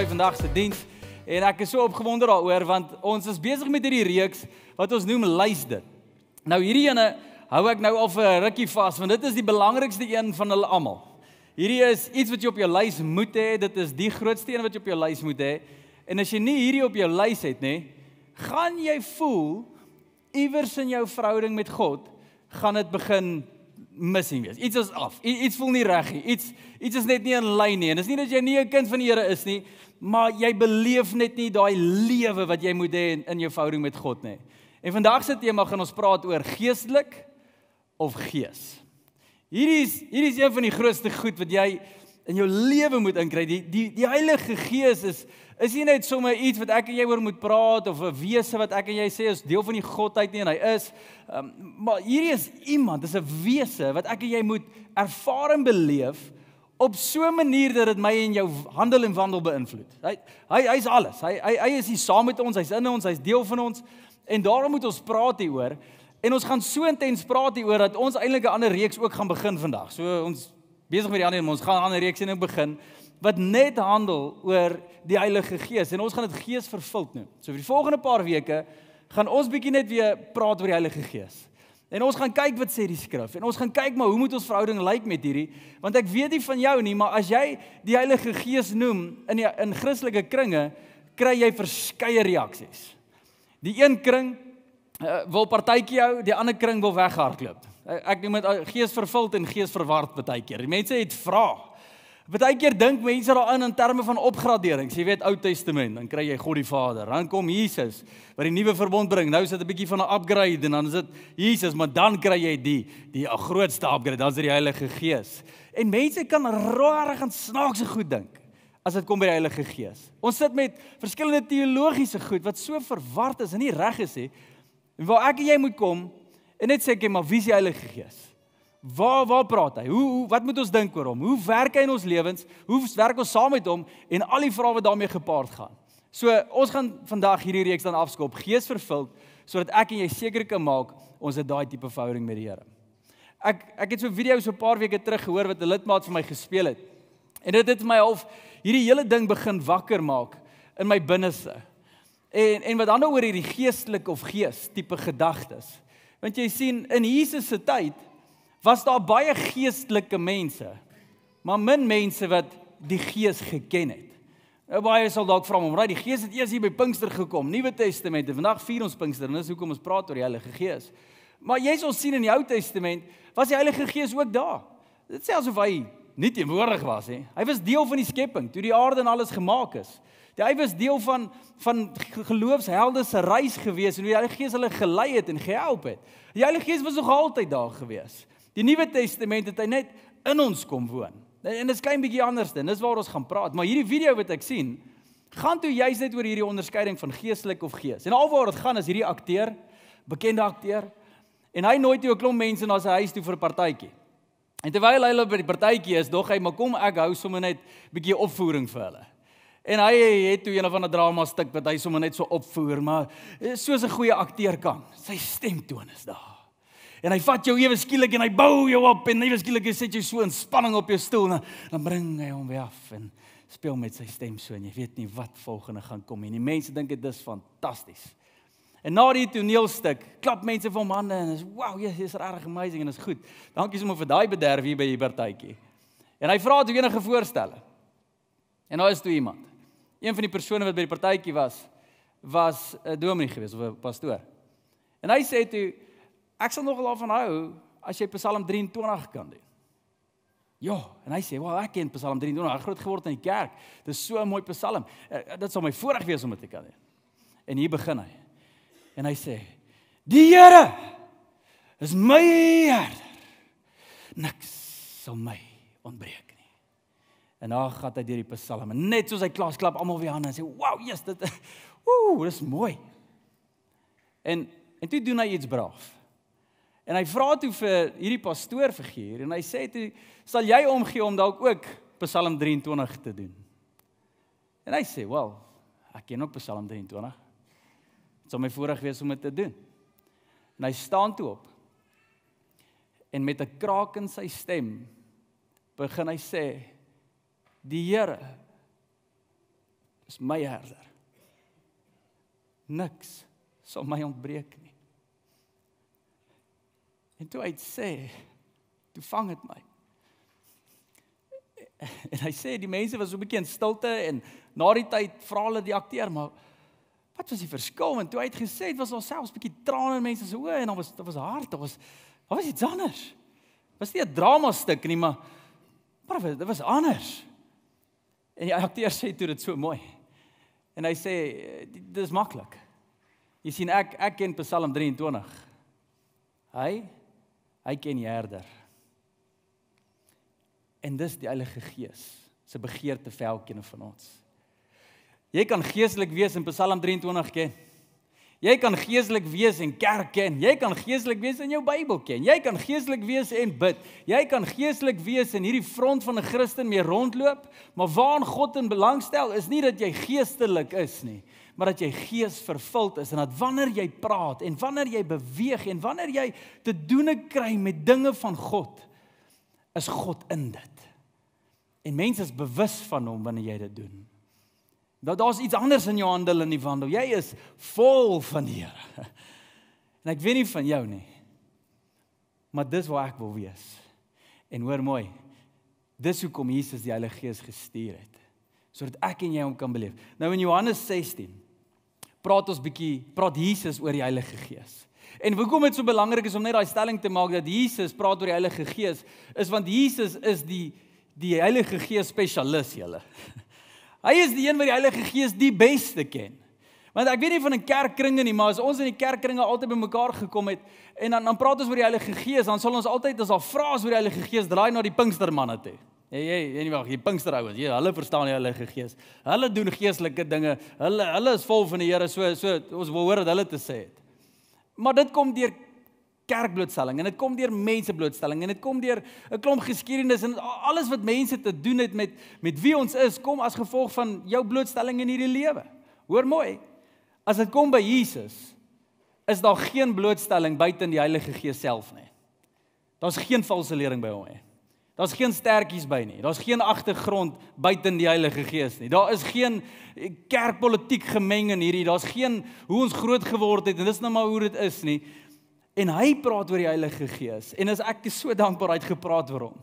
my vandag se diens en ek is so opgewonde daaroor want ons is besig met hierdie reeks wat ons noem Luister. Nou hierdie ene hou ek nou al vir 'n rukkie vas want dit is die belangrikste een van hulle almal. Hierdie is iets wat jy op jou lys moet hê, dit is die grootste een wat jy op jou lys moet hê. En as jy nie hierdie op jou lys het nie, gaan jy voel iewers in jou verhouding met God gaan dit begin missing wees. Iets is af. Iets voel nie reg nie. Iets is net nie in lyn nie. En dis nie dat jy nie 'n kind van die Here is nie, maar jy beleef net nie daai lewe wat jy moet hê in jou verhouding met God nie. En vandag se tema gaan ons praat oor geestelik of gees. Hierdie is een van die grootste goed wat jy in jou lewe moet inkry. Die Heilige Gees is nie net sommer iets wat ek en jy oor moet praat of 'n wese wat ek en jy sê is deel van die godheid nie en hy is. Maar hierdie is iemand, dis 'n wese wat ek en jy moet ervaar en beleef op so 'n manier dat dit my en jou handel en wandel beïnvloed. Hy's alles. Hy is hier saam met ons, hy's in ons, hy's deel van ons en daarom moet ons praat hieroor. En ons gaan so intens praat hieroor dat ons eintlik 'n ander reeks ook gaan begin vandag. So ons besig met die ander, ons gaan 'n ander reeks nou begin wat net handel oor die Heilige Gees en ons gaan dit Gees vervuld noem. So vir die volgende paar weke gaan ons bietjie net weer praat oor die Heilige Gees. En ons gaan kyk wat sê die skrif en ons gaan kyk maar hoe moet ons verhouding lyk met hierdie, want ek weet nie van jou nie, maar as jy die Heilige Gees noem in Christelike kringe, kry jy verskeie reaksies. Die een kring wil partytjie hou, die ander kring wil weghardloop. Ek noem dit gees vervuld en gees verward partykeer. Die mense het vrae. Partykeer dink mense daarin in terme van opgraderings. Jy weet Ou Testament, dan kry jy God die Vader. Dan kom Jesus wat die nuwe verbond bring. Nou is dit 'n bietjie van 'n upgrade en dan is dit Jesus, maar dan kry jy die grootste upgrade, dan is dit die Heilige Gees. En mense kan rarig en snaakse goed dink as dit kom by die Heilige Gees. Ons sit met verskillende teologiese goed wat so verward is en nie reg is nie. En waar ek en jy moet kom en net sê ek maar wie is die Heilige Gees? Waar praat hy? Wat moet ons dink oor hom? Hoe werk hy in ons lewens? Hoe werk ons saam met hom? En al die vrae wat daarmee gepaard gaan. So ons gaan vandag hierdie reeks dan afskop, gees vervuld, sodat ek en jy seker kan maak ons het daai tipe verhouding met die Here. Ek het so 'n video so 'n paar weke terug gehoor wat 'n lidmaat vir my gespeel het. En dit het my half hierdie hele ding begin wakker maak in my binneste. En wat dan oor hierdie geestelik of gees tipe gedagtes. Want jy sien, in Jesus se tyd was daar baie geestelike mense, maar min mense wat die Gees geken het. Nou baie sal dalk vra hom, die Gees het eers hier by Pinkster gekom, Nuwe Testament, en vandag vier ons Pinkster, en dis hoekom ons praat oor die Heilige Gees. Maar jy sal sien in die Ou Testament, was die Heilige Gees ook daar. Dit sê asof hy nie teenwoordig was, he. Hy was deel van die skepping, toe die aarde en alles gemaak is. Hy was deel van geloofshelde se reis gewees, en hoe die Heilige Gees hulle gelei het en gehelp het. Die Heilige Gees was nog altyd daar gewees. Die Nuwe Testament het hy net in ons kom woon. En dit is klein bietjie anders, dis waar ons gaan praat. Maar hierdie video wat ek sien, gaan toe juist net oor hierdie onderskeiding van geestelik of gees. En alwaar dit gaan is hierdie akteur, bekende akteur, en hy nooi toe 'n klomp mense na sy huis toe vir 'n partytjie. En terwyl hy by die partytjie is, dog hy, maar kom ek hou sommer net bietjie opvoering vir hulle. En hy het toe een of ander drama stuk wat hy sommer net so opvoer, maar soos 'n goeie akteur kan. Sy stemtoon is daar. En hy vat jou ewe skielik en hy bou jou op en ewe skielik sit jy so in spanning op jou stoel en dan bring hy hom weer af en speel met sy stem so en jy weet nie wat volgende gaan kom en die mense dink dit is fantasties. En na die toneelstuk klap mense vir hom hande en is wow, yes, is regtig amazing en is goed. Dankie sommer vir daai bederf hier by die partytjie. En hy vra toe enige voorstelle. En daar is toe iemand. Een van die persone wat by die partytjie was 'n dominee geweest of 'n pastoor. En hy sê toe, ek sal nogal daarvan hou as jy Psalm 23 kan doen. Ja, en hy sê, "Wel, ek ken Psalm 23, ek het groot geword in die kerk. Dis so 'n mooi Psalm. Dit sal my voorreg wees om dit te kan doen." En hier begin hy. En hy sê, "Die Here is my herder. Niks sal my ontbreek nie." En dan gaan hy deur die Psalm. En net soos hy klaar klap almal weer hande en sê, "Wow, yes, dis mooi." En toe doen hy iets braaf. En hy vra toe vir hierdie pastoorfiguur en hy sê toe, "Sal jy omgee om dalk ook Psalm 23 te doen?" En hy sê, "Wel, ek ken ook Psalm 23. Dit sal my voorreg wees om dit te doen." En hy staan toe op. En met 'n kraak in sy stem begin hy sê, "Die Here Dis my herder. Niks sal my ontbreek nie. En toe hy het sê, toe vang het my. En hy sê, die mense was so 'n bietjie in stilte, en na die tyd vra hulle die akteur, maar wat was die verskil? En toe hy het gesê, het was daar selfs 'n bietjie trane in mense se oë, en daar was hart, daar was iets anders. Was nie 'n drama stuk nie, maar dit was anders. En die akteur sê toe dit so mooi. En hy sê, dit is maklik. Jy sien, ek ken Psalm 23. Hy ken die herder. En dis die Heilige Gees se begeerte vir elkeen van ons. Jy kan geestelik wees en Psalm 23 ken. Jy kan geestelik wees en kerk ken. Jy kan geestelik wees en jou Bybel ken. Jy kan geestelik wees en bid. Jy kan geestelik wees en hierdie front van 'n Christen mee rondloop, maar waaraan God in belang stel is nie dat jy geestelik is nie, maar dat jy gees vervuld is, en dat wanneer jy praat en wanneer jy beweeg en wanneer jy te doen kry met dinge van God, is God in dit. En mense is bewus van hom wanneer jy dit doen. Daar's iets anders in jou handel en die wandel. Jy is vol van die Here. En ek weet nie van jou nie, maar dis waar ek wil wees. En hoor mooi, dis hoekom Jesus die Heilige Gees gestuur het, sodat ek en jy hom kan beleef. Nou in Johannes 16 praat Jesus oor die Heilige Gees. En hoekom dit so belangrik is om net daai stelling te maak dat Jesus praat oor die Heilige Gees, is want Jesus is die Heilige Gees spesialis, julle. Hy is die een wat die Heilige Gees die beste ken. Want ek weet nie van 'n kerkkringe nie, maar as ons in die kerkkringe altyd bymekaar gekom het, en dan praat ons oor die Heilige Gees, dan sal ons altyd, as daar vrae is oor die Heilige Gees, draai na die Pinkstermanne toe. Die Pinksterouers, hulle verstaan die Heilige Gees. Hulle doen geestelike dinge, hulle is vol van die Here, so ons wil hoor wat hulle te sê het. Maar dit kom deur kerkblootstelling, en dit kom deur menseblootstelling, en dit kom deur 'n klomp geskiedenis, en alles wat mense te doen het met wie ons is, kom as gevolg van jou blootstelling in hierdie lewe. Hoor mooi, as dit kom by Jesus, is daar geen blootstelling buite die Heilige Gees self nie. Daar's geen valse lering by hom nie. Daar's geen stertjies by nie. Daar's geen agtergrond buite die Heilige Gees nie. Daar is geen kerkpolitiek gemeng in hierdie. Daar's geen hoe ons groot geword het, en dis nou maar hoe dit is nie. En hy praat oor die Heilige Gees, en ek is so dankbaar hy het gepraat oor hom,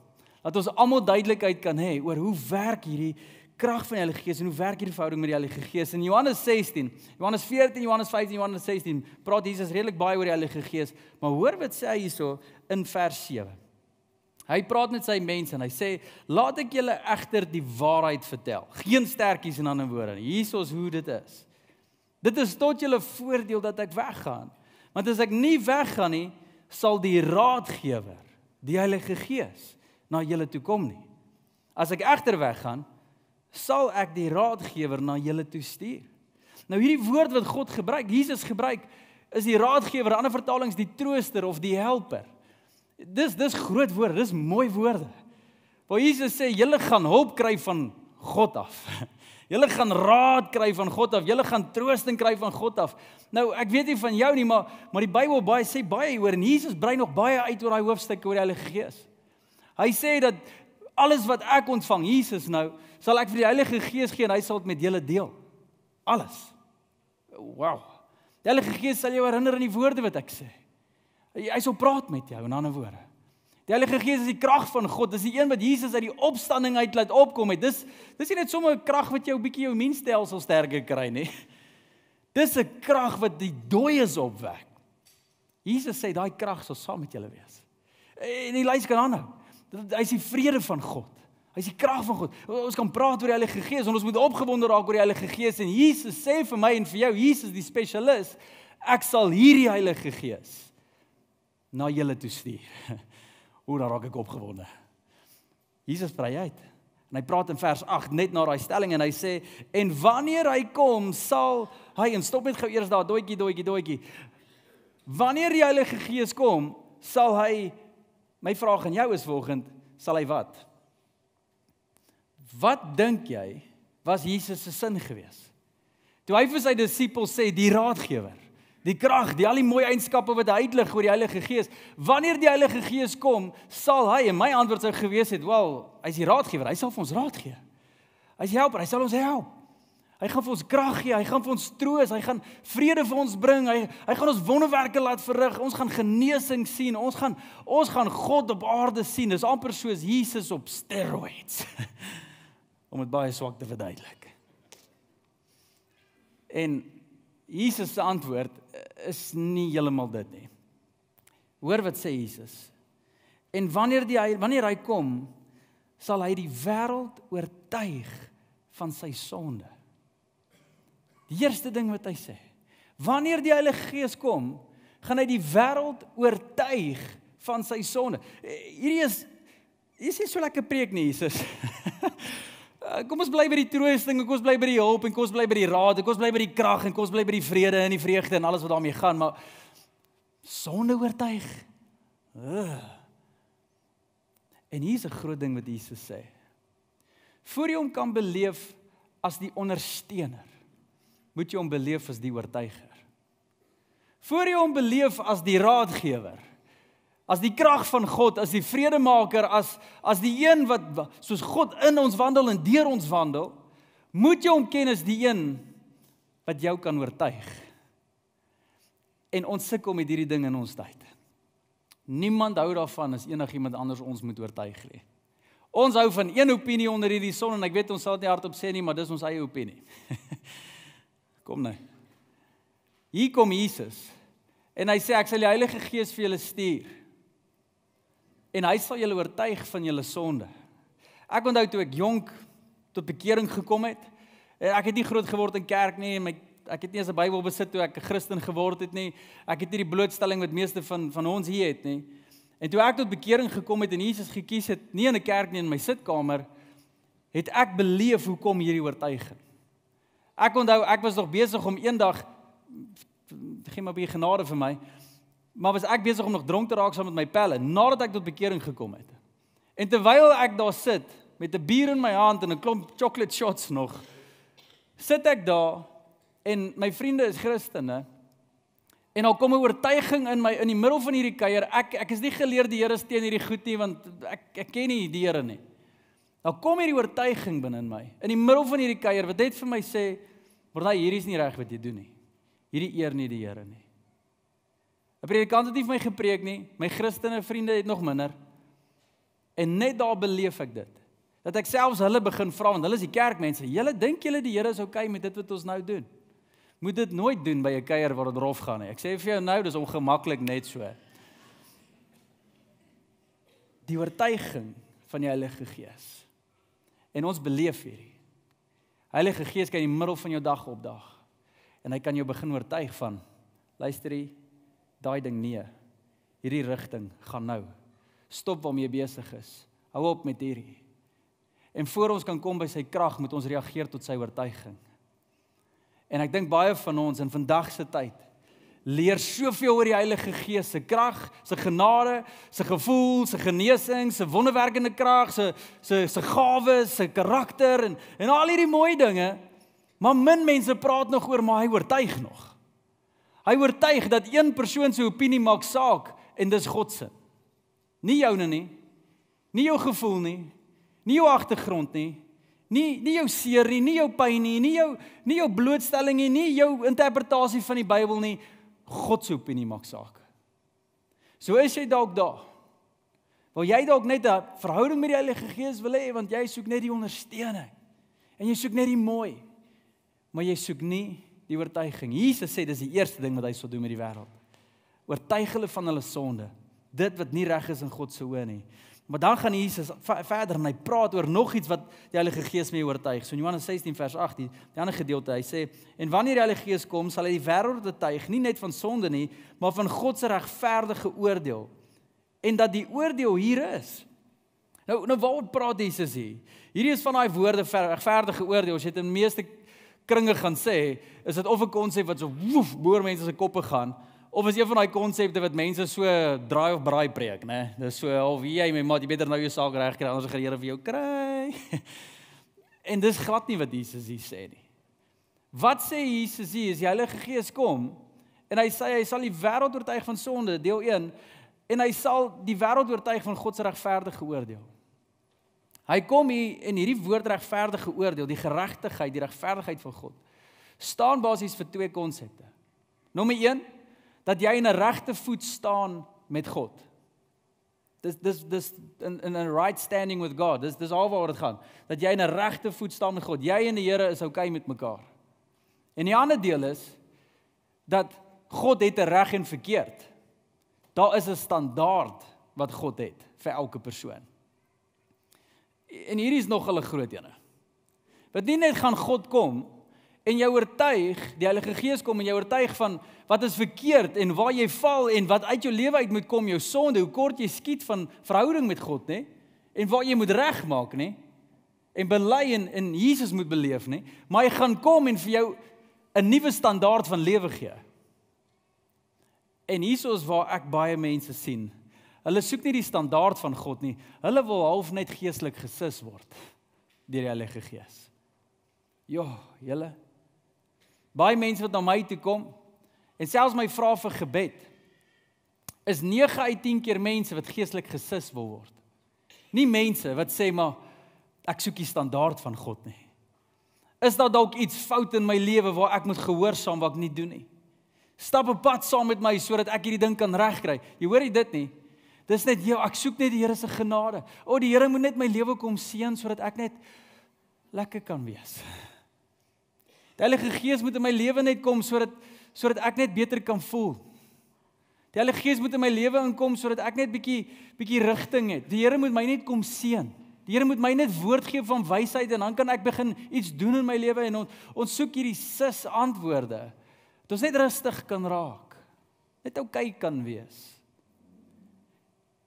dat ons almal duidelikheid kan hê oor hoe werk hierdie krag van die Heilige Gees, en hoe werk hierdie verhouding met die Heilige Gees. In Johannes 16, Johannes 14, Johannes 15, Johannes 16, praat Jesus redelik baie oor die Heilige Gees, maar hoor wat sê hy hierso in vers 7. Hy praat met sy mense, en hy sê, laat ek julle egter die waarheid vertel. Geen stertjies in ander woorde nie. Hierso is hoe dit is. Dit is tot julle voordeel dat ek weggaan. Want as ek nie weggaan nie, sal die raadgewer, die Heilige Gees, na julle toe kom nie. As ek egter weggaan, sal ek die raadgewer na julle toe stuur. Nou hierdie woord wat God gebruik, Jesus gebruik, is die raadgewer, ander vertalings die trooster of die helper. Dis groot woorde, dis mooi woorde. Waar Jesus sê, julle gaan hulp kry van God af. Julle gaan raad kry van God af, julle gaan troosting kry van God af. Nou, ek weet nie van jou nie, maar die Bybel sê baie oor, en Jesus brei nog baie uit oor daai hoofstuk oor die Heilige Gees. Hy sê dat alles wat ek ontvang, Jesus nou, sal ek vir die Heilige Gees gee, en hy sal dit met julle deel. Alles. Wow. Die Heilige Gees sal jou herinner aan die woorde wat ek sê. Hy sal praat met jou, in ander woorde. Die Heilige Gees is die krag van God, dis die een wat Jesus uit die opstanding uit laat opkom het. Dis nie net sommer 'n krag wat jou bietjie jou immuunstelsel sterker kry nie. Dis 'n krag wat die dooies opwek. Jesus sê daai krag sal saam met julle wees. En die lys kan aanhou. Hy is die vrede van God. Hy is die krag van God. Ons kan praat oor die Heilige Gees, en ons moet opgewonde raak oor die Heilige Gees, en Jesus sê vir my en vir jou, Jesus die spesialis, ek sal hierdie Heilige Gees na julle toe stuur. Dan raak ek opgewonde. Jesus brei uit. En hy praat in vers 8, net na daai stelling, en hy sê, en wanneer hy kom, sal hy, en stop net gou eers daar, doetjie. Wanneer die Heilige Gees kom, sal hy, my vraag aan jou is volgend, sal hy wat? Wat dink jy, was Jesus se sin gewees? Toe hy vir sy disippels sê, die raadgewer, die krag, al die mooi eienskappe wat hy uitlig oor die Heilige Gees. Wanneer die Heilige Gees kom, sal hy, en my antwoord sou gewees het, wel, hy is die raadgewer, hy sal vir ons raad gee. Hy is die helper, hy sal ons help. Hy gaan vir ons krag gee, hy gaan vir ons troos, hy gaan vrede vir ons bring, hy gaan ons wonderwerke laat verrig, ons gaan genesing sien, ons gaan God op aarde sien. Dis amper soos Jesus op steroids. Om dit baie swak te verduidelik. En Jesus se antwoord is nie heeltemal dit nie. Hoor wat sê Jesus? En wanneer hy kom, sal hy die wêreld oortuig van sy sonde. Die eerste ding wat hy sê, wanneer die Heilige Gees kom, gaan hy die wêreld oortuig van sy sonde. Hierdie is nie so lekker preek nie, Jesus. Kom ons bly by die troosting, kom ons bly by die hulp, en kom ons bly by die raad, en kom ons bly by die krag, en kom ons bly by die vrede en die vreugde en alles wat daarmee gaan, maar sonde oortuig. En hier is 'n groot ding wat Jesus sê. Voor jy hom kan beleef as die ondersteuner, moet jy hom beleef as die oortuiger. Voor jy hom beleef as die raadgewer, as die krag van God, as die vredemaker, as die een wat soos God in ons wandel en deur ons wandel, moet jy hom ken as die een wat jou kan oortuig. En ons sukkel met hierdie ding in ons tyd. Niemand hou daarvan as enigiemand anders ons moet oortuig nie. Ons hou van een opinie onder hierdie son, en ek weet ons sal dit nie hardop sê nie, maar dis ons eie opinie. Kom nou. Hier kom Jesus, en hy sê, ek sal die Heilige Gees vir julle stuur, en hy sal julle oortuig van julle sonde. Ek onthou toe ek jonk tot bekering gekom het, ek het nie groot geword in kerk nie, ek het nie eens 'n Bybel besit toe ek 'n Christen geword het nie, ek het nie die blootstelling wat meeste van ons hier het nie, en toe ek tot bekering gekom het en Jesus gekies het, nie in 'n kerk nie, in my sitkamer, het ek beleef hoe kom hierdie oortuiging. Ek onthou, ek was nog besig om eendag, gee maar 'n bietjie genade vir my, maar was ek besig om nog dronk te raak saam met my pelle, nadat ek tot bekering gekom het. En terwyl ek daar sit, met 'n bier in my hand en 'n klomp chocolate shots nog, sit ek daar, en my vriende is Christene, en al kom 'n oortuiging in die middel van hierdie kuier, ek is nie geleer die Here is teen hierdie goed nie, want ek ken nie die Here nie. Nou kom hierdie oortuiging binne in my, in die middel van hierdie kuier, wat net vir my sê, maar hierdie is nie reg wat jy doen nie. Hierdie eer nie die Here nie. 'n Predikant het nie vir my gepreek nie, my Christene vriende het nog minder, en net daar beleef ek dit, dat ek selfs hulle begin vra, want hulle is die kerkmense, julle dink julle die Here is okay met dit wat ons nou doen? Moet dit nooit doen by 'n kuier waar dit rof gaan nie. Ek sê vir jou nou, dis ongemaklik net so. Die oortuiging van die Heilige Gees. En ons beleef hierdie. Heilige Gees kan in die middel van jou dag opdaag. En hy kan jou begin oortuig van, luister jy, daai ding nee. Hierdie rigting gaan nou. Stop waarmee jy besig is. Hou op met hierdie. En voor ons kan kom by sy krag, moet ons reageer tot sy oortuiging. En ek dink baie van ons in vandag se tyd leer soveel oor die Heilige Gees, se krag, se genade, se gevoel, se genesing, se wonderwerkende krag, se gawes, se karakter en al hierdie mooi dinge, maar min mense praat nog oor, maar hy oortuig nog. Hy oortuig dat een persoon se opinie maak saak en dis God se. Nie joune nie, nie jou gevoel nie, nie jou agtergrond nie, nie jou seer nie, nie jou pyn nie, nie jou blootstelling nie jou interpretasie van die Bybel nie, God se opinie maak saak. So is jy dalk daar, wil jy dalk net 'n verhouding met die Heilige Gees wil hê, want jy soek net die ondersteuning, en jy soek net die mooi, maar jy soek nie die oortuiging. Jesus sê, dis die eerste ding wat hy sal doen met die wêreld. Oortuig hulle van hulle sonde, dit wat nie reg is in God se oë nie. Maar dan gaan Jesus verder en hy praat oor nog iets wat die Heilige Gees mee oortuig. So in Johannes 16 vers 8, die ander gedeelte, hy sê, en wanneer die Heilige Gees kom, sal hy die wêreld oortuig, nie net van sonde nie, maar van God se regverdige oordeel. En dat die oordeel hier is. Nou waaroor praat Jesus hier? Hierdie is van daai woorde, regverdige oordeel, as jy dit in meeste kringe gaan sê, is dit of 'n konsep wat so woef, boor mense se koppe gaan, of is een van daai konsepte wat mense so draai of braai preek, né? Dis so, of jy my maat, jy beter nou jou saak reg kry, anders gaan die Here vir jou kry. En dis glad nie wat Jesus hier sê nie. Wat sê Jesus hier, as die Heilige Gees kom, en hy sê, hy sal die wêreld oortuig van sonde, deel 1, en hy sal die wêreld oortuig van God se regverdige oordeel. Hy kom hier en hierdie woord regverdige oordeel, die geregtigheid, die regverdigheid van God, staan basies vir 2 konsepte. Nommer 1, dat jy in 'n regte voet staan met God. Dis in 'n right standing with God. Dis alwaar dit gaan. Dat jy in 'n regte voet staan met God. Jy en die Here is okay met mekaar. En die ander deel is dat God het 'n reg en verkeerd. Daar is 'n standaard wat God het vir elke persoon. En hierdie is nog 'n groot ene. Wat nie net gaan God kom en jou oortuig, die Heilige Gees kom en jou oortuig van wat is verkeerd en waar jy val en wat uit jou lewe uit moet kom, jou sonde, hoe kort jy skiet van verhouding met God, né? En waar jy moet regmaak, né? En bely en Jesus moet beleef, né? Maar hy gaan kom en vir jou 'n nuwe standaard van lewe gee. En hier is waar ek baie mense sien. Hulle soek nie die standaard van God nie. Hulle wil half net geestelik gesis word deur die Heilige Gees. Ja, julle. Baie mense wat na my toe kom en selfs my vra vir gebed, is 9 uit 10 keer mense wat geestelik gesis wil word. Nie mense wat sê maar ek soek die standaard van God nie. Is daar dalk iets fout in my lewe waar ek moet gehoorsaam wat ek nie doen nie? Stap 'n pad saam met my sodat ek hierdie ding kan regkry. Jy hoor dit nie? Dis net ek soek net die Here se genade. Die Here moet net my lewe kom seën sodat ek net lekker kan wees. Die Heilige Gees moet in my lewe net kom sodat ek net beter kan voel. Die Heilige Gees moet in my lewe inkom sodat ek net bietjie rigting het. Die Here moet my net kom seën. Die Here moet my net woord gee van wysheid en dan kan ek begin iets doen in my lewe en ons soek hierdie sis antwoorde. Dat ons net rustig kan raak. Net okay kan wees.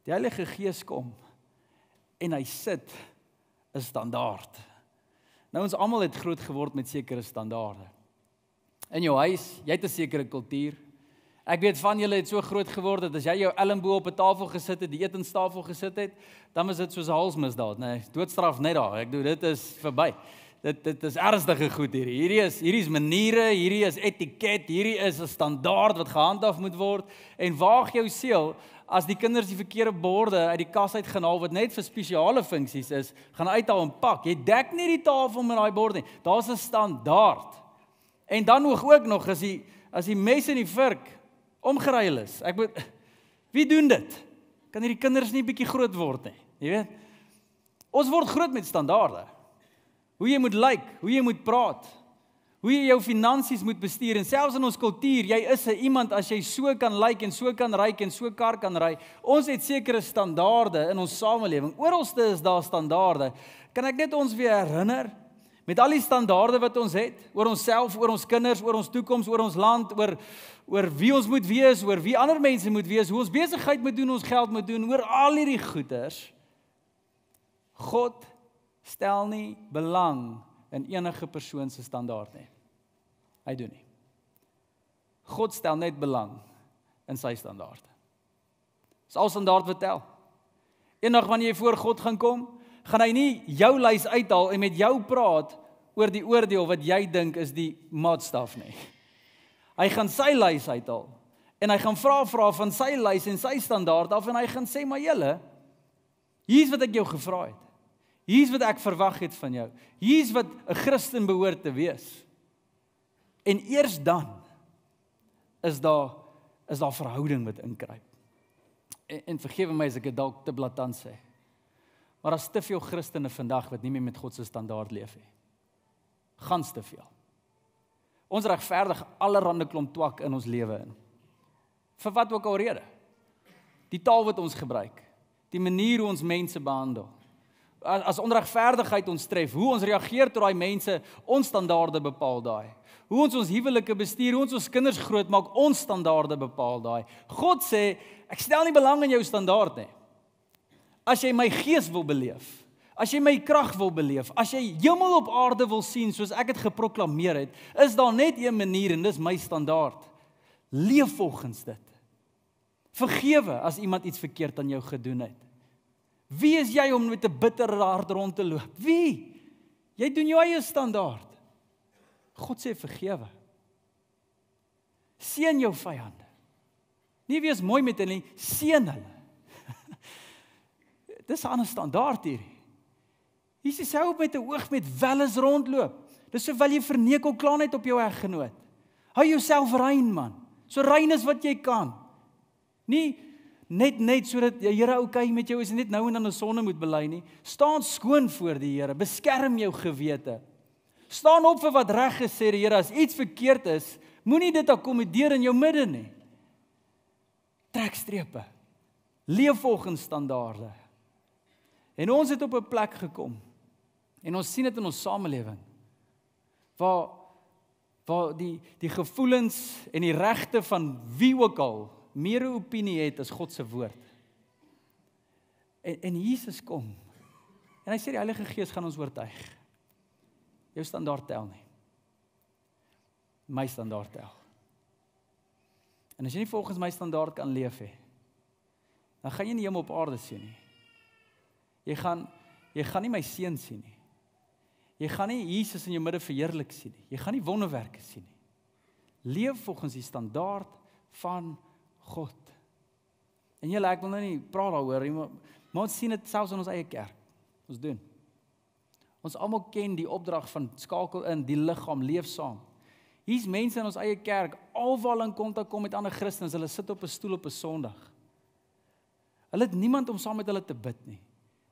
Die Heilige Gees kom en hy sit 'n standaard. Nou ons almal het groot geword met sekere standaarde. In jou huis, jy het 'n sekere kultuur. Ek weet van julle het so groot geword dat as jy jou elmboog op 'n tafel gesit het, die etenstafel gesit het, dan was dit soos 'n halsmisdaad, nee, doodstraf net daar. Ek bedoel dit is verby. Dit is ernstige goed hierdie. Hierdie is maniere, hierdie is etiket, hierdie is 'n standaard wat gehandhaaf moet word. En waag jou seël as die kinders die verkeerde borde uit die kas uit gaan haal wat net vir spesiale funksies is, gaan uithaal en pak. Jy dek nie die tafel met daai bord nie. Daar's 'n standaard. En dan ook nog as die mes en die vurk omgeruil is. Ek moet wie doen dit? Kan hierdie kinders nie bietjie groot word nie? Jy weet? Ons word groot met standaarde. Hoe jy moet lyk, hoe jy moet praat, hoe jy jou finansies moet bestuur en selfs in ons kultuur, jy is 'n iemand as jy so kan lyk en so kan ryk en so kar kan ry. Ons het sekere standaarde in ons samelewing. Oralste is daar standaarde. Kan ek net ons weer herinner met al die standaarde wat ons het oor onsself, oor ons kinders, oor ons toekoms, oor ons land, oor wie ons moet wees, oor wie ander mense moet wees, hoe ons besigheid moet doen, ons geld moet doen, oor al hierdie goeders. God stel nie belang in enige persoon se standaard nie. Hy doen nie. God stel net belang in sy standaard. Dis al standaard wat tel. Eendag wanneer jy voor God gaan kom, gaan hy nie jou lys uithaal en met jou praat oor die oordeel wat jy dink is die maatstaf nie. Hy gaan sy lys uithaal en hy gaan vra van sy lys en sy standaard af en hy gaan sê, maar julle, hier's wat ek jou gevra het. Hier's wat ek verwag het van jou. Hier's wat 'n Christen behoort te wees. En eers dan is daar verhouding wat inkruip. En vergewe my as ek dit dalk te blaatant sê. Maar daar's te veel Christene vandag wat nie meer met God se standaard leef nie. Gans te veel. Ons regverdig allerhande klomp twak in ons lewe in. Vir wat ook al rede. Die taal wat ons gebruik, die manier hoe ons mense behandel. As onregverdigheid ons tref, hoe ons reageer tot daai mense, ons standaarde bepaal daai. Hoe ons huwelike bestuur, hoe ons kinders grootmaak, ons standaarde bepaal daai. God sê, ek stel nie belang in jou standaard nie. As jy my gees wil beleef, as jy my krag wil beleef, as jy hemel op aarde wil sien soos ek dit geproklameer het, is daar net een manier en dis my standaard. Leef volgens dit. Vergewe as iemand iets verkeerd aan jou gedoen het. Wie is jy om met 'n bitter hart rond te loop? Wie? Jy doen jou eie standaard. God sê vergewe. Seën jou vyande. Nie wees mooi met hulle, seën hulle. Dis 'n ander standaard hierdie. Jesus hou op met 'n oog met welles rondloop. Dis sowel jy vernekel klaarheid op jou eggenoot. Hou jouself rein, man. So rein as wat jy kan. Nie net sodat die Here okay met jou is en net nou en dan 'n sonde moet bely nie. Staan skoon voor die Here, beskerm jou gewete. Staan op vir wat reg is, sê die Here. As iets verkeerd is, moenie dit akkommodeer in jou midde nie. Trek strepe. Leef volgens standaarde. En ons het op 'n plek gekom. En ons sien dit in ons samelewing. Waar die gevoelens en die regte van wie ook al meer 'n opinie het as God se woord. En Jesus kom. En hy sê die Heilige Gees gaan ons oortuig. Jou standaard tel nie. My standaard tel. En as jy nie volgens my standaard kan leef hê, dan gaan jy nie hemel op aarde sien nie. Jy gaan nie my seun sien nie. Jy gaan nie Jesus in jou midde verheerlik sien nie. Jy gaan nie wonderwerke sien nie. Leef volgens die standaard van God. En julle, ek wil nou nie praat daaroor nie, maar ons sien dit selfs in ons eie kerk. Ons doen. Ons almal ken die opdrag van skakel in, die liggaam, leef saam. Hier's mense in ons eie kerk, alwaar in kontak kom met ander Christens, hulle sit op 'n stoel op 'n Sondag. Hulle het niemand om saam met hulle te bid nie.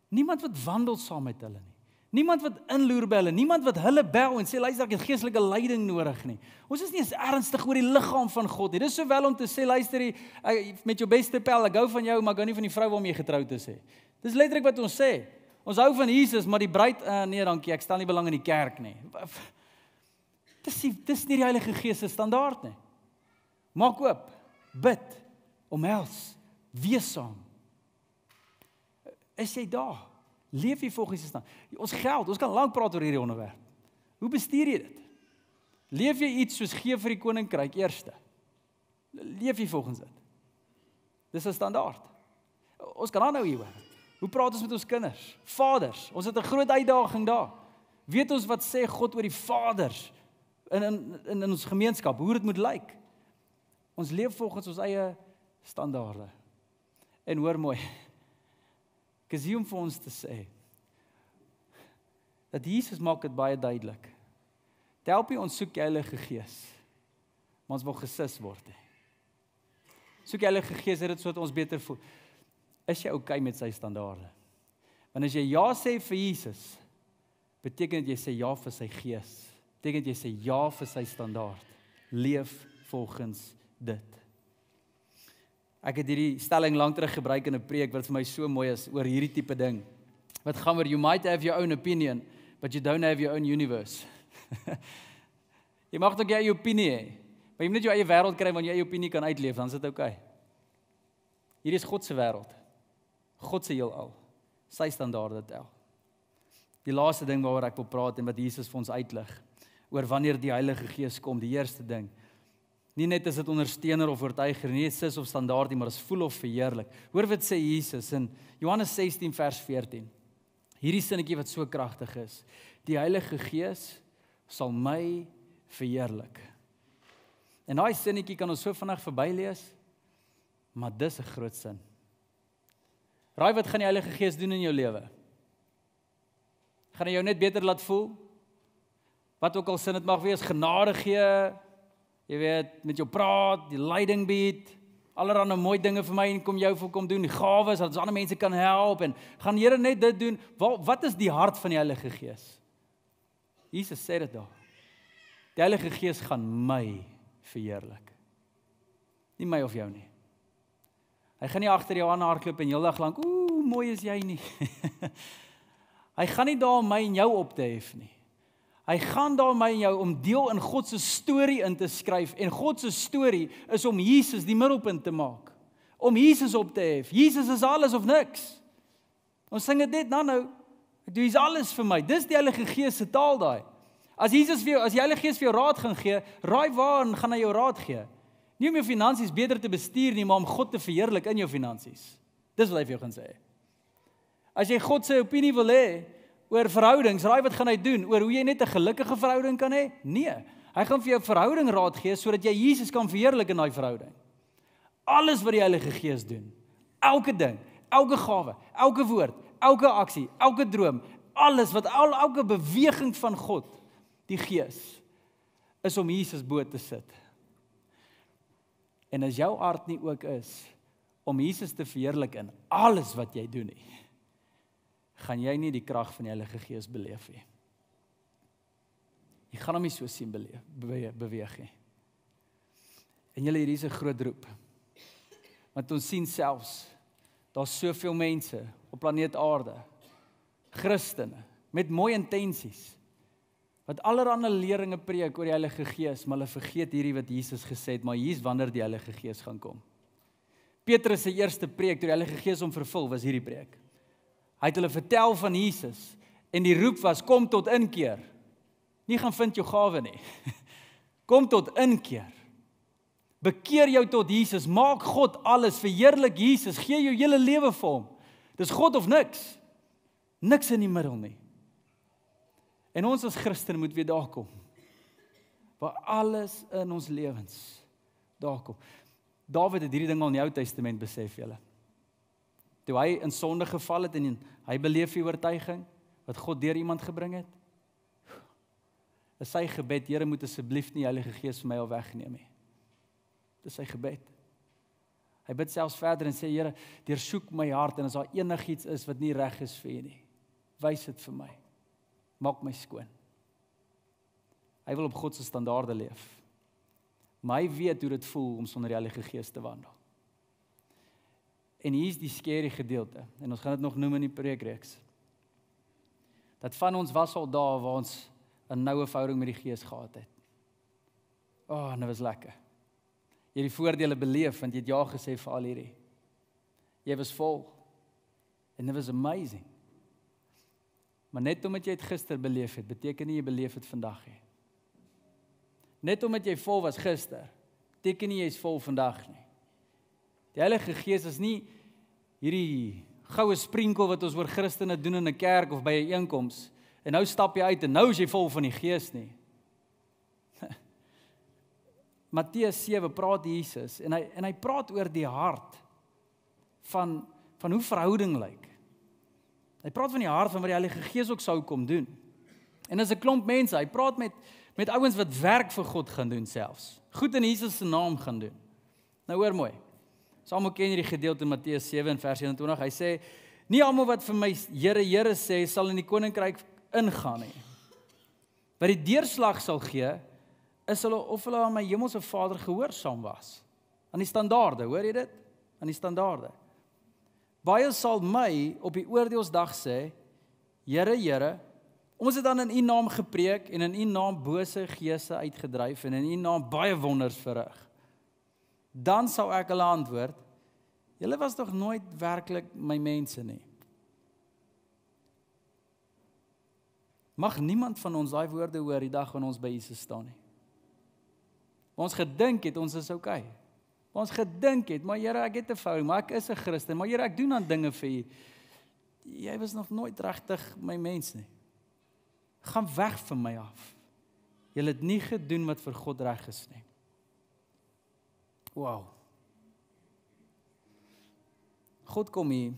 Niemand wat wandel saam met hulle nie. Niemand wat inloer by hulle, niemand wat hulle bel en sê, luister, ek het geestelike leiding nodig nie. Ons is nie eens ernstig oor die liggaam van God nie. Dis sowel om te sê, luister, met jou beste pel, ek hou van jou, maar ek hou nie van die vrou waarmee jy getroud is. Dis letterlik wat ons sê. Ons hou van Jesus, maar die bruid, nee dankie, ek stel nie belang in die kerk nie. Dis nie die Heilige Gees se standaard nie. Maak oop, bid, omhels, wees saam. Is jy daar? Leef jy volgens die standaard? Ons geld, ons kan lank praat oor hierdie onderwerp. Hoe bestuur jy dit? Leef jy iets soos gee vir die koninkryk eerste? Leef jy volgens dit? Dis 'n standaard. Ons kan dan nou hieroor. Hoe praat ons met ons kinders? Vaders, ons het 'n groot uitdaging daar. Weet ons wat sê God oor die vaders in ons gemeenskap, hoe dit moet lyk? Ons leef volgens ons eie standaarde. En hoor mooi, ek is hier om vir ons te sê, dat Jesus maak dit baie duidelik. Dit help nie ons soek die Heilige Gees, maar ons wil gesis word. Soek die Heilige Gees, dit sodat ons beter voel. Is jy okay met sy standaarde? Want as jy ja sê vir Jesus, beteken dit jy sê ja vir sy Gees. Beteken jy sê ja vir sy standaard. Leef volgens dit. Ek het hierdie stelling lank terug gebruik in 'n preek wat vir my so mooi is oor hierdie tipe ding. Wat gaan oor, you might have your own opinion, but you don't have your own universe. Jy mag ook jou eie opinie hê, maar jy moet net jou eie wêreld kry wanneer jy eie opinie kan uitleef, dan is dit okay. Hierdie is God se wêreld. God se heelal. Sy standaarde tel. Die laaste ding waaroor ek wil praat en wat Jesus vir ons uitlig, oor wanneer die Heilige Gees kom, die eerste ding. Nie net is dit ondersteuner of oortuiger, nie sis of standaard nie, maar is voel of verheerlik. Hoor wat sê Jesus in Johannes 16 vers 14. Hierdie sinnetjie wat so kragtig is. Die Heilige Gees sal my verheerlik. En daai sinnetjie kan ons so vinnig verbylees, maar dis 'n groot sin. Raai wat gaan die Heilige Gees doen in jou lewe? Gaan hy jou net beter laat voel? Wat ook al sin dit mag wees, genade gee, jy weet, met jou praat, die leiding bied, allerhande mooi dinge vir my en kom jou kom doen, die gawes, dat ons ander mense kan help, en gaan Here net dit doen. Wat is die hart van die Heilige Gees? Jesus sê dit daar. Die Heilige Gees gaan my verheerlik. Nie my of jou nie. Hy gaan nie agter jou aan hardloop en heeldag lank, hoe mooi is jy nie. Hy gaan nie daar om my en jou op te hef nie. Hy gaan daar my en jou om deel in God se storie in te skryf, en God se storie is om Jesus die middelpunt te maak. Om Jesus op te hef. Jesus is alles of niks. Ons sing dit net nou. Ek doen alles vir my. Dis die Heilige Gees se taal daai. As die Heilige Gees vir jou raad gaan gee, raai waar gaan hy jou raad gee? Nie om jou finansies beter te bestuur nie, maar om God te verheerlik in jou finansies. Dis wat hy vir jou gaan sê. As jy God se opinie wil hê oor verhoudings, raai wat gaan hy doen? Oor hoe jy net 'n gelukkige verhouding kan hê? Nee, hy gaan vir jou verhouding raad gee, sodat jy Jesus kan verheerlik in daai verhouding. Alles wat die Heilige Gees doen, elke ding, elke gawe, elke woord, elke aksie, elke droom, alles, elke beweging van God, die Gees, is om Jesus bo te sit. En as jou aard nie ook is, om Jesus te verheerlik in alles wat jy doen nie, gaan jy nie die krag van die Heilige Gees beleef nie. Jy gaan hom nie so sien beweeg nie. En julle, hier is 'n groot roep. Want ons sien selfs, daar's soveel mense op planeet Aarde, Christene, met mooi intensies, wat allerhande leringe preek oor die Heilige Gees, maar hulle vergeet hierdie wat Jesus gesê het, maar hier's wanneer die Heilige Gees gaan kom. Petrus se eerste preek, toe die Heilige Gees hom vervul, was hierdie preek. Hy het hulle vertel van Jesus, en die roep was, kom tot inkeer. Nie gaan vind jou gawe nie. Kom tot inkeer. Bekeer jou tot Jesus, maak God alles, verheerlik Jesus, gee jou hele lewe vir hom. Dis God of niks. Niks in die middel nie. En ons as Christen moet weer daar kom, waar alles in ons lewens daar kom. Dawid het hierdie ding al in die Ou Testament besef, julle. Toe hy in sonde geval het en hy beleef die oortuiging, wat God deur iemand gebring het, is sy gebed, Here, moet asseblief nie Heilige Gees vir my al wegneem nie. Dis sy gebed. Hy bid selfs verder en sê, Here, deursoek my hart, en as daar enigiets is wat nie reg is vir U nie, wys dit vir my. Maak my skoon. Hy wil op God se standaarde leef. Maar hy weet hoe dit voel om sonder die Heilige Gees te wandel. En hier is die scary gedeelte, en ons gaan dit nog noem in die preekreeks. Dat van ons was al daar waar ons 'n noue verhouding met die Gees gehad het. En dit was lekker. Jy het die voordele beleef, want jy het ja gesê vir al hierdie. Jy was vol. En dit was amazing. Maar net omdat jy het gister beleef het, beteken nie jy beleef het vandag nie. Net omdat jy vol was gister, beteken nie jy is vol vandag nie. Die Heilige Gees is nie hierdie goue sprinkel wat ons oor Christene doen in 'n kerk of by 'n einkoms, en nou stap jy uit en nou is jy vol van die Gees nie. Matteus 7 praat Jesus, en hy praat oor die hart van hoe verhouding lyk. Hy praat van die hart van wat die Heilige Gees ook sou kom doen. En as 'n klomp mense, hy praat met ouens wat werk vir God gaan doen selfs. Goed in Jesus se naam gaan doen. Nou hoor mooi. Ons almal ken hierdie gedeelte in Matteus 7 vers 21. Hy sê, nie almal wat vir my Here, Here sê, sal in die koninkryk ingaan nie. Wat die deurslag sal gee, is of hulle aan my hemelse Vader gehoorsaam was. Aan die standaarde, hoor jy dit? Aan die standaarde. Baie sal my op die oordeelsdag sê, Here, Here, ons het dan in U naam gepreek en in U naam bose geeste uitgedryf en in U naam baie wonders verrig. Dan sal ek hulle antwoord, julle was tog nooit werklik my mense nie. Mag niemand van ons daai woorde hoor die dag wanneer ons by Jesus staan nie. Ons gedink het, ons is okay. Ons gedink het, maar Here, ek het 'n verhouding, maar ek is 'n Christen, maar Here, ek doen dan dinge vir U. Jy was nog nooit regtig my mens nie. Gaan weg van my af. Jy het nie gedoen wat vir God reg is nie. Wow. God kom hier,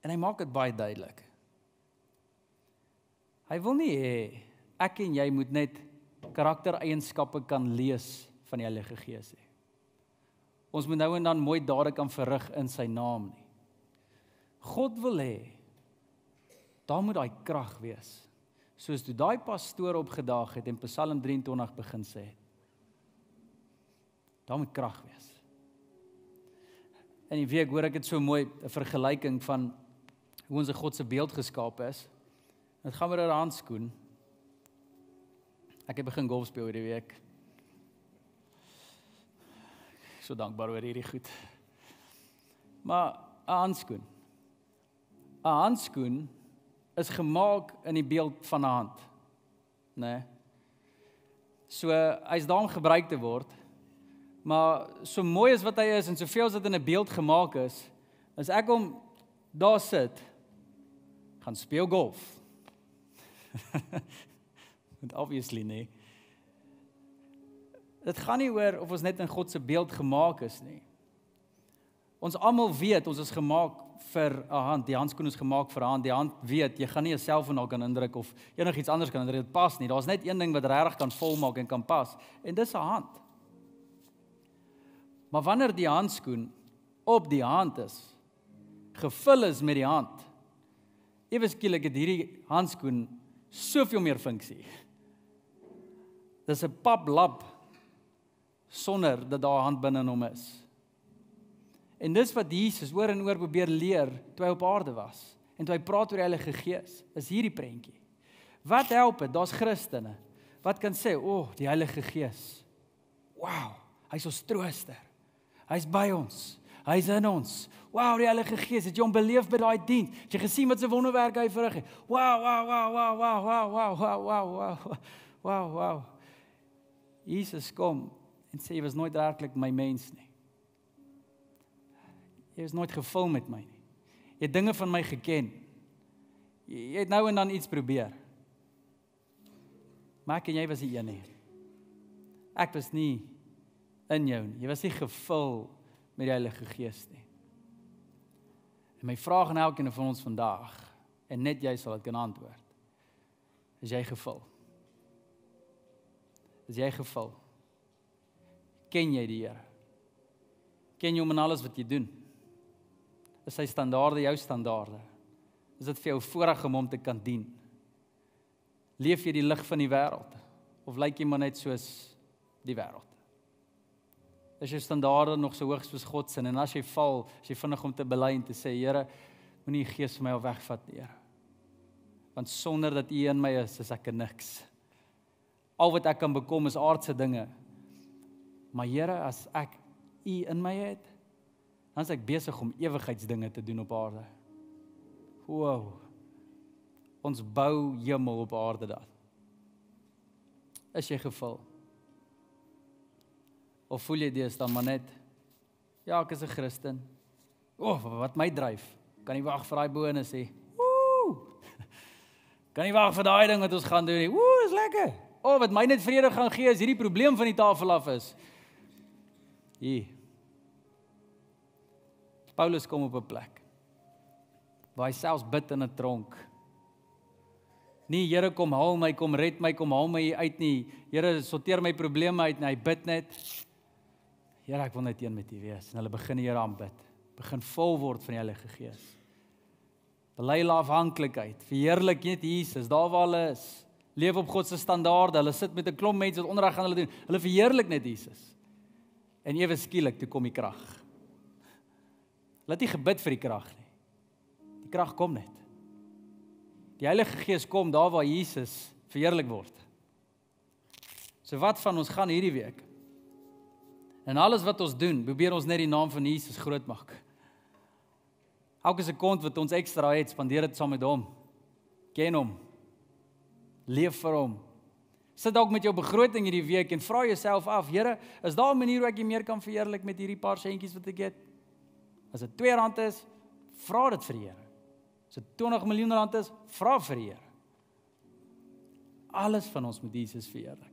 en hy maak dit baie duidelik. Hy wil nie hê, ek en jy moet net karaktereienskappe kan lees van die Heilige Gees nie. Ons moet nou en dan mooi dade kan verrig in sy naam nie. God wil hê, daar moet daai krag wees. Soos toe daai pastoor opgedaag het en Psalm 23 begin sê. Daar moet krag wees. In die week hoor ek dit so mooi, 'n vergelyking van hoe ons 'n God se beeld geskape is. Dit gaan oor 'n handskoen. Ek het begin golf speel hierdie week. So dankbaar oor hierdie goed. Maar 'n handskoen. 'n Handskoen is gemaak in die beeld van 'n hand, né? So hy's daar om gebruik te word. Maar so mooi as wat hy is en soveel as dit in 'n beeld gemaak is, as ek hom daar sit, gaan speel golf. Want obviously nie. Dit gaan nie oor of ons net in God se beeld gemaak is nie. Ons almal weet, ons is gemaak vir 'n hand, die handskoen is gemaak vir 'n hand, die hand weet, jy gaan nie 'n selfoon daar kan indruk of enigiets anders kan indruk, dit pas nie, daar's net een ding wat regtig kan volmaak en kan pas, en dis 'n hand. Maar wanneer die handskoen op die hand is, gevul is met die hand, ewe skielik het hierdie handskoen soveel meer funksie. Dis 'n paplap sonder dat daar 'n hand binne in hom is. En dis wat Jesus oor en oor probeer leer toe hy op aarde was. En toe hy praat oor die Heilige Gees, is hierdie prentjie. Wat help dit? Daar's Christene wat kan sê, die Heilige Gees. Wow, hy's ons trooster. Hy's by ons. Hy's in ons. Wow, die Heilige Gees, het jy hom beleef by daai diens? Het jy gesien wat se wonderwerke hy verrig het? Wow. Jesus kom en sê, jy was nooit werklik my mens nie. Jy is nooit gevul met my nie. Jy het dinge van my geken. Jy het nou en dan iets probeer. Maar ek en jy was die een nie. Ek was nie in jou nie. Jy was nie gevul met die Heilige Gees nie. En my vraag aan elkeen van ons vandag, en net jy sal dit kan antwoord, is jy gevul? Is jy gevul? Ken jy die Here? Ken jy hom in alles wat jy doen? Is sy standaarde jou standaarde? Is dit vir jou voorreg om hom te kan dien? Leef jy die lig van die wêreld? Of lyk jy maar net soos die wêreld? Is jou standaarde nog so hoog soos God se? En as jy val, as jy vinnig om te bely en te sê, Here, moenie die Gees van my al wegvat nie, Here. Want sonder dat U in my is ek niks. Al wat ek kan bekom is aardse dinge. Maar Here, as ek U in my het, dan is ek besig om ewigheidsdinge te doen op aarde. Wow. Ons bou hemel op aarde dan. Is jy gevul? Of voel jy dis dan maar net, ja, ek is 'n Christen. Wat my dryf. Kan nie wag vir daai bonus hê. Kan nie wag vir daai ding wat ons gaan doen nie. Dis lekker. Wat my net vrede gaan gee as hierdie probleem van die tafel af is. Hier. Paulus kom op 'n plek waar hy selfs bid in 'n tronk. Nie, Here, kom haal my, kom red my, kom haal my hier uit nie. Here, sorteer my probleme uit, en hy bid net. Here, ek wil net een met U wees. En hulle begin die Here aanbid. Begin vol word van die Heilige Gees. Bely hulle afhanklikheid. Verheerlik net Jesus, daar waar hulle is. Leef op God se standaarde. Hulle sit met 'n klomp mense wat onderrig aan hulle doen. Hulle verheerlik net Jesus. En ewe skielik toe kom die krag. Laat nie gebid vir die krag nie. Die krag kom net. Die Heilige Gees kom daar waar Jesus verheerlik word. So wat van ons gaan hierdie week? En alles wat ons doen, probeer ons net die naam van Jesus groot maak. Elke sekond wat ons ekstra het, spandeer dit saam met hom. Ken hom. Leef vir hom. Sit dalk met jou begroting hierdie week en vra jouself af, Here, is daar 'n manier hoe ek U meer kan verheerlik met hierdie paar sentjies wat ek het? As dit R2 is, vra dit vir die Here. As dit R20 miljoen is, vra vir die Here. Alles van ons moet Jesus verheerlik.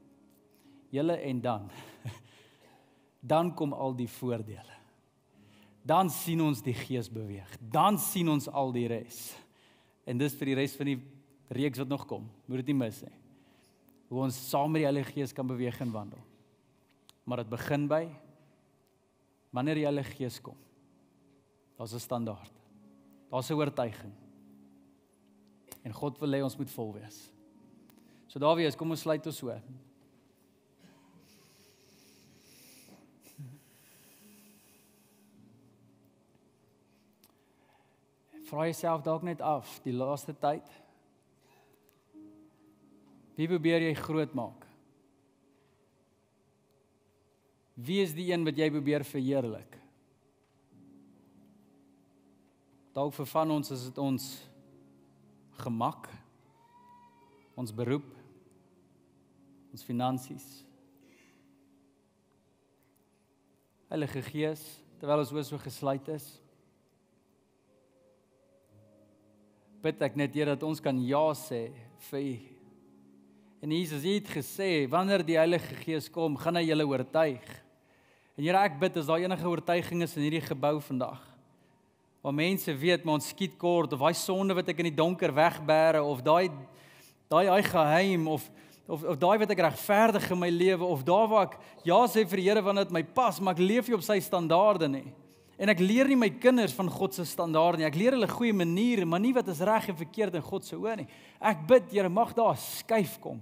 Julle en dan kom al die voordele. Dan sien ons die Gees beweeg. Dan sien ons al die res. En dis vir die res van die reeks wat nog kom. Moet dit nie mis nie. Hoe ons saam met die Heilige Gees kan beweeg en wandel. Maar dit begin by wanneer die Heilige Gees kom. Daar's 'n standaard. Daar's 'n oortuiging. En God wil hê ons moet vol wees. So daar wees, kom ons sluit ons so. Vra jouself dalk net af, die laaste tyd. Wie probeer jy groot maak? Wie is die een wat jy probeer verheerlik? Dalk vir van ons is dit ons gemak, ons beroep, ons finansies. Heilige Gees, terwyl ons so gesluit is, bid ek net, Here, dat ons kan ja sê vir U. En Jesus het gesê, wanneer die Heilige Gees kom, gaan hy julle oortuig. En Here, ek bid as daar enige oortuiging is in hierdie gebou vandag, waar mense weet, maar ons skiet kort, of daai sonde wat ek in die donker wegbêre, of daai geheim, of daai wat ek regverdig in my lewe, of daar waar ek ja sê vir die Here wanneer dit my pas, maar ek leef nie op sy standaarde nie. En ek leer nie my kinders van God se standaarde nie. Ek leer hulle goeie maniere, maar nie wat is reg en verkeerd in God se oë nie. Ek bid, Here, mag daar 'n skuif kom.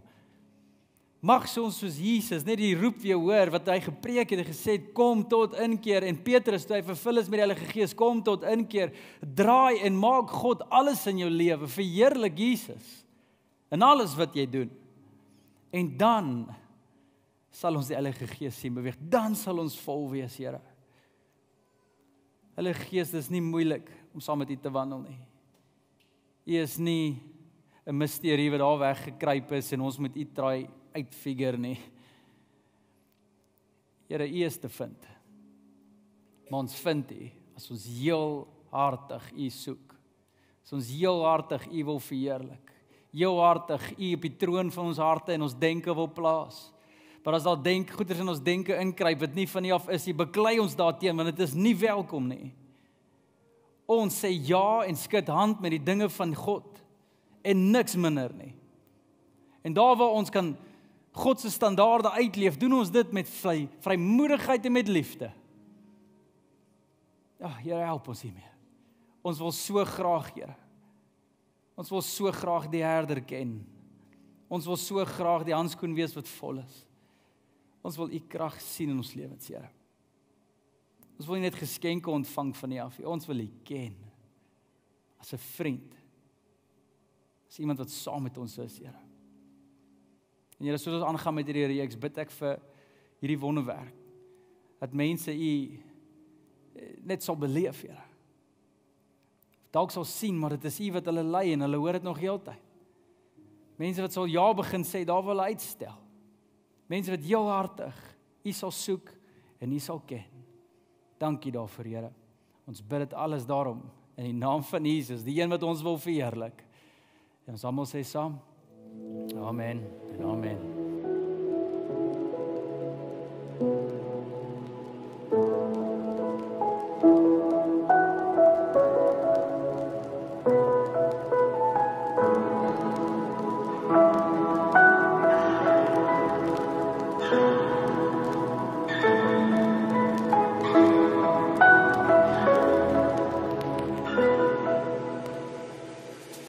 Mag ons soos Jesus net die roep weer hoor wat hy gepreek het en gesê het, kom tot inkeer. En Petrus, toe hy vervul is met die Heilige Gees, kom tot inkeer. Draai en maak God alles in jou lewe. Verheerlik Jesus in alles wat jy doen. En dan sal ons die Heilige Gees sien beweeg. Dan sal ons vol wees, Here. Heilige Gees, dis nie moeilik om saam met U te wandel nie. U is nie 'n misterie wat daar weggekruip is en ons moet U try uitfigure nie. Here, U is te vind. Maar ons vind U as ons heel hartig U soek. As ons heel hartig U wil verheerlik. Heel hartig U op die troon van ons harte en ons denke wil plaas. Maar as daar goeders in ons denke inkruip wat nie van U af is, U beklei ons daarteen, want dit is nie welkom nie. Ons sê ja en skud hand met die dinge van God en niks minder nie. En daar waar ons kan God se standaarde uitleef, doen ons dit met vrymoedigheid en met liefde. Ja, Here, help ons hiermee. Ons wil so graag, Here. Ons wil so graag die Herder ken. Ons wil so graag die handskoen wees wat vol is. Ons wil U krag sien in ons lewens, Here. Ons wil nie net geskenke ontvang van U af nie. Ons wil U ken as 'n vriend. As iemand wat saam met ons is, Here. En Here, soos ons aangaan met hierdie reeks, bid ek vir hierdie wonderwerk, dat mense U net sal beleef, Here. Dalk sal sien, maar dit is U wat hulle lei en hulle hoor dit nog heeltyd. Mense wat sal ja begin sê, daar wil hulle uitstel. Mense wat heel hartig U sal soek en U sal ken. Dankie daarvoor, Here. Ons bid dit alles daarom in die naam van Jesus, die een wat ons wil verheerlik. En ons almal sê saam, amen en amen.